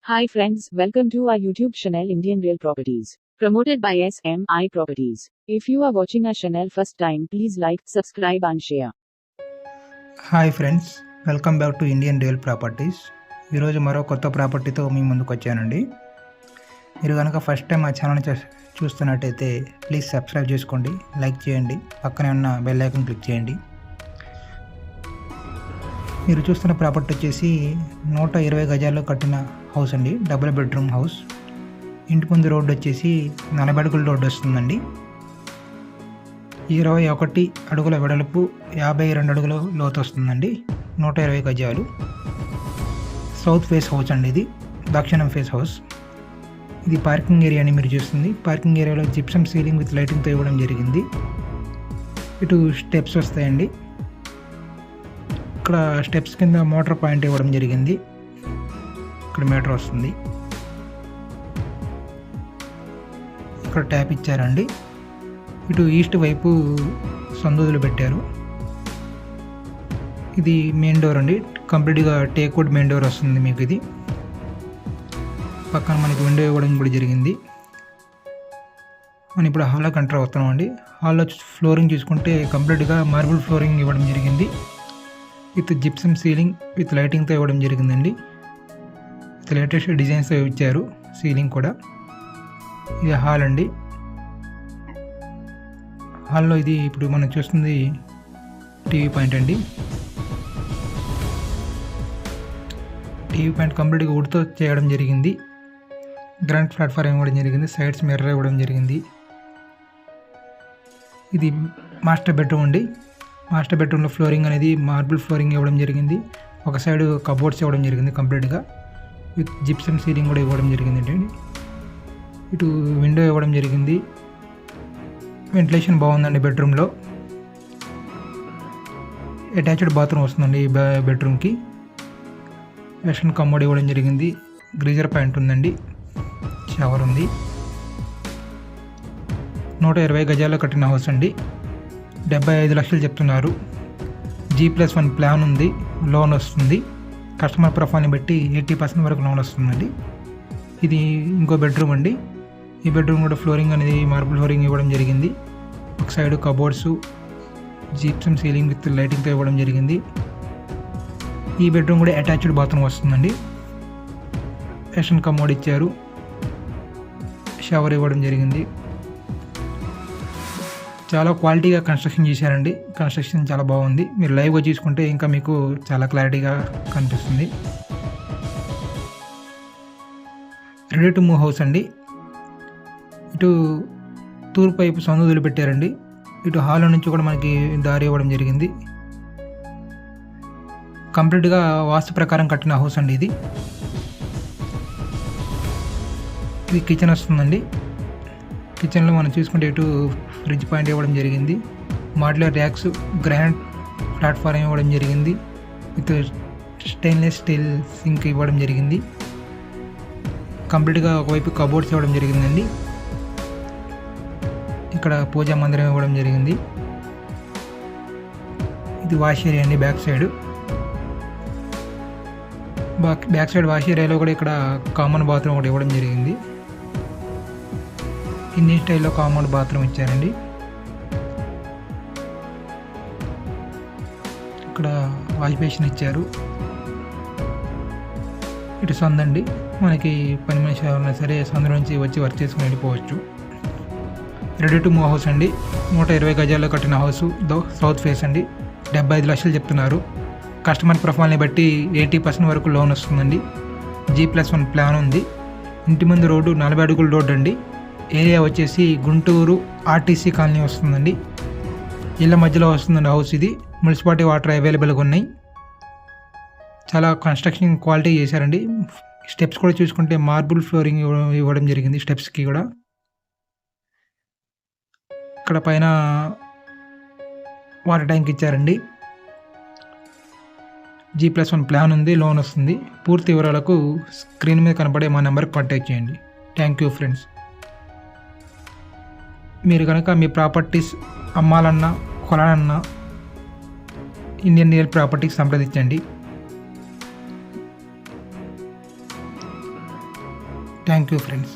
Hi friends, welcome to our YouTube channel Indian Real Properties, promoted by SMI Properties. If you are watching our channel first time, please like, subscribe and share. Hi friends, welcome back to Indian real properties. ఈరోజు మరో కొత్త ప్రాపర్టీతో మీ ముందుకు వచ్చానండి. మీరు కనుక first time మా channel చూస్తున్నట్టయితే please subscribe చేసుకోండి, లైక్ చేయండి, పక్కనే ఉన్న బెల్ ఐకాన్ క్లిక్ చేయండి. మీరు చూస్తున్న ప్రాపర్టీ వచ్చేసి 120 గజాల్లో కట్టిన హౌస్ అండి. Double bedroom house. ఇంటి ముందు రోడ్డు వచ్చేసి 40 అడుగుల రోడ్డు వస్తుందండి. 21 అడుగుల వెడల్పు, 52 అడుగుల లోతు వస్తుందండి. 120 గజాలు. సౌత్ ఫేస్ హౌస్ అండి ఇది, దక్షిణం ఫేస్ హౌస్. ఇది పార్కింగ్ ఏరియా అని మీరు చూస్తుంది. పార్కింగ్ ఏరియాలో జిప్సమ్ సీలింగ్ విత్ లైటింగ్తో ఇవ్వడం జరిగింది. ఇటు స్టెప్స్ వస్తాయండి. ఇక్కడ స్టెప్స్ కింద మోటార్ పాయింట్ ఇవ్వడం జరిగింది. ఇక్కడ మీటర్ వస్తుంది. ఇక్కడ ట్యాప్ ఇచ్చారండి. ఇటు ఈస్ట్ వైపు సందులు పెట్టారు. ఇది మెయిన్ డోర్ అండి. కంప్లీట్గా టేక్వుడ్ మెయిన్ డోర్ వస్తుంది మీకు. ఇది పక్కన మనకి విండో ఇవ్వడం కూడా జరిగింది. మనం ఇప్పుడు హాల్లోకి ఎంటర్ అవుతున్నాం అండి. హాల్లో ఫ్లోరింగ్ చూసుకుంటే కంప్లీట్గా మార్బుల్ ఫ్లోరింగ్ ఇవ్వడం జరిగింది. విత్ జిప్సమ్ సీలింగ్ విత్ లైటింగ్తో ఇవ్వడం జరిగిందండి. విత్ లేటెస్ట్ డిజైన్స్తో ఇచ్చారు సీలింగ్ కూడా. ఇది హాల్ అండి. హాల్లో ఇది ఇప్పుడు మనం చూస్తుంది టీవీ పాయింట్ అండి. టీవీ పాయింట్ కంప్లీట్గా వుడ్తో చేయడం జరిగింది. గ్రాండ్ ప్లాట్ఫామ్ ఇవ్వడం జరిగింది. సైడ్స్ మిర్రర్ ఇవ్వడం జరిగింది. ఇది మాస్టర్ బెడ్రూమ్ అండి. మాస్టర్ బెడ్రూమ్లో ఫ్లోరింగ్ అనేది మార్బుల్ ఫ్లోరింగ్ ఇవ్వడం జరిగింది. ఒక సైడ్ కబోర్డ్స్ ఇవ్వడం జరిగింది కంప్లీట్గా. విత్ జిప్సమ్ సీలింగ్ కూడా ఇవ్వడం జరిగింది అండి. ఇటు విండో ఇవ్వడం జరిగింది. వెంటిలేషన్ బాగుందండి బెడ్రూమ్లో. అటాచ్డ్ బాత్రూమ్ వస్తుందండి ఈ బెడ్రూమ్కి. వెస్టర్న్ కమోడ్ ఇవ్వడం జరిగింది. గ్రీజర్ పాయింట్ ఉందండి. షవర్ ఉంది. 120 గజాల్లో కట్టిన హౌస్ అండి. 75 లక్షలు చెప్తున్నారు. G+1 ప్లాన్ ఉంది. లోన్ వస్తుంది. కస్టమర్ ప్రొఫైల్ని బట్టి 80% వరకు లోన్ వస్తుందండి. ఇది ఇంకో బెడ్రూమ్ అండి. ఈ బెడ్రూమ్ కూడా ఫ్లోరింగ్ అనేది మార్బుల్ ఫ్లోరింగ్ ఇవ్వడం జరిగింది. ఒక side cupboards, gypsum ceiling with లైటింగ్తో ఇవ్వడం జరిగింది. ఈ బెడ్రూమ్ కూడా అటాచ్డ్ బాత్రూమ్ వస్తుందండి. వెస్టర్న్ కమోడ్ ఇచ్చారు. షవర్ ఇవ్వడం జరిగింది. చాలా క్వాలిటీగా కన్స్ట్రక్షన్ చేశారండి. కన్స్ట్రక్షన్ చాలా బాగుంది. మీరు లైవ్గా చూసుకుంటే ఇంకా మీకు చాలా క్లారిటీగా కనిపిస్తుంది. రెడీ టు మూవ్ హౌస్ అండి. ఇటు తూర్పు వైపు సందులు పెట్టారండి. ఇటు హాల్ నుంచి కూడా మనకి దారి ఇవ్వడం జరిగింది. కంప్లీట్గా వాస్తు ప్రకారం కట్టిన హౌస్ అండి ఇది. ఇది కిచెన్ వస్తుందండి. కిచెన్లో మనం చూసుకుంటే ఇటు ఫ్రిడ్జ్ పాయింట్ ఇవ్వడం జరిగింది. మాడ్యులర్ ర్యాక్స్, గ్రాండ్ ప్లాట్ఫామ్ ఇవ్వడం జరిగింది. విత్ స్టెయిన్లెస్ స్టీల్ సింక్ ఇవ్వడం జరిగింది. కంప్లీట్గా ఒకవైపు కబోర్డ్స్ ఇవ్వడం జరిగిందండి. ఇక్కడ పూజా మందిరం ఇవ్వడం జరిగింది. ఇది వాష్ ఏరియా అండి. బ్యాక్ సైడ్ వాష్ ఏరియాలో కూడా ఇక్కడ కామన్ బాత్రూమ్ ఒకటి ఇవ్వడం జరిగింది. ఇండియన్ స్టైల్లో కామన్ బాత్రూమ్ ఇచ్చారండి. ఇక్కడ వాష్ బేసిన్ ఇచ్చారు. ఇటు సందండి. మనకి పని మనిషి ఎవరైనా సరే సందు నుంచి వచ్చి వర్క్ చేసుకుని వెళ్ళిపోవచ్చు. రెడీ టు మూవ్ హౌస్ అండి. 120 గజాల్లో కట్టిన హౌస్. సౌత్ ఫేస్ అండి. 75 లక్షలు చెప్తున్నారు. కస్టమర్ ప్రొఫైల్ని బట్టి 80% వరకు లోన్ వస్తుందండి. G+1 ప్లాన్ ఉంది. ఇంటి ముందు రోడ్డు 40 అడుగుల రోడ్డు అండి. ఏరియా వచ్చేసి గుంటూరు ఆర్టీసీ కాలనీ వస్తుందండి. ఇళ్ళ మధ్యలో వస్తుందండి హౌస్ ఇది. మున్సిపాలిటీ వాటర్ అవైలబుల్గా ఉన్నాయి. చాలా కన్స్ట్రక్షన్ క్వాలిటీ చేశారండి. స్టెప్స్ కూడా చూసుకుంటే మార్బుల్ ఫ్లోరింగ్ ఇవ్వడం జరిగింది స్టెప్స్కి కూడా. ఇక్కడ పైన వాటర్ ట్యాంక్ ఇచ్చారండి. G+1 ప్లాన్ ఉంది. లోన్ వస్తుంది. పూర్తి వివరాలకు స్క్రీన్ మీద కనపడే మా నెంబర్కి కాంటాక్ట్ చేయండి. Thank you friends. మీరు కనుక మీ ప్రాపర్టీస్ అమ్మాలన్నా కొనాలన్నా ఇండియన్ రియల్ ప్రాపర్టీస్ సంప్రదించండి. Thank you friends.